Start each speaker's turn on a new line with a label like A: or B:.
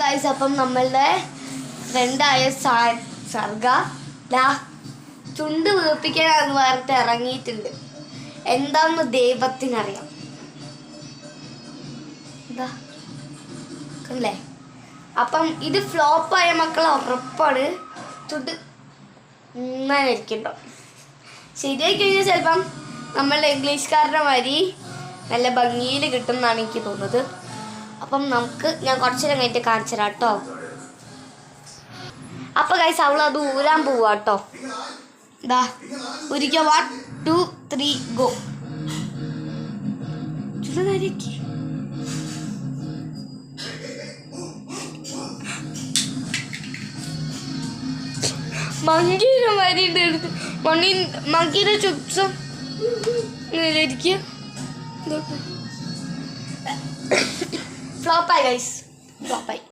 A: Guys, അപ്പം നമ്മളുടെ ഫ്രണ്ടായ സർഗ ചുണ്ട് വീർപ്പിക്കാനെന്ന് പറഞ്ഞിട്ട് ഇറങ്ങിയിട്ടുണ്ട്. എന്താന്ന് ദൈവത്തിനറിയാം. എന്താ അല്ലേ? അപ്പം ഇത് ഫ്ലോപ്പായ മക്കളെ ഉറപ്പാണ്. ചുണ്ട് ഇങ്ങനെ ഇരിക്കണ്ടോ. ശരിയായി കഴിഞ്ഞാൽ ചിലപ്പം നമ്മളുടെ ഇംഗ്ലീഷുകാരുടെ മാതിരി നല്ല ഭംഗിയിൽ കിട്ടും എന്നാണ് എനിക്ക് തോന്നുന്നത്. അപ്പം ഞാൻ കുറച്ച് നേരം കഴിഞ്ഞിട്ട് കാണിച്ചു തരാം കേട്ടോ. അപ്പം ഗൈസ് അവളത് ഊരാൻ പോവാ കേട്ടോ. ഇതാ ഒരിക്കൽ 1 2 3 ഗോ. ചുടുകാരിക്ക് മങ്കിയുടെ മാരിയുടെ എടുത്ത് മങ്കിയുടെ ചുപ്സം ഇരിക്കുക. ഫ്ലോപ്പായി ഗൈസ്, ഫ്ലോപ്പായി.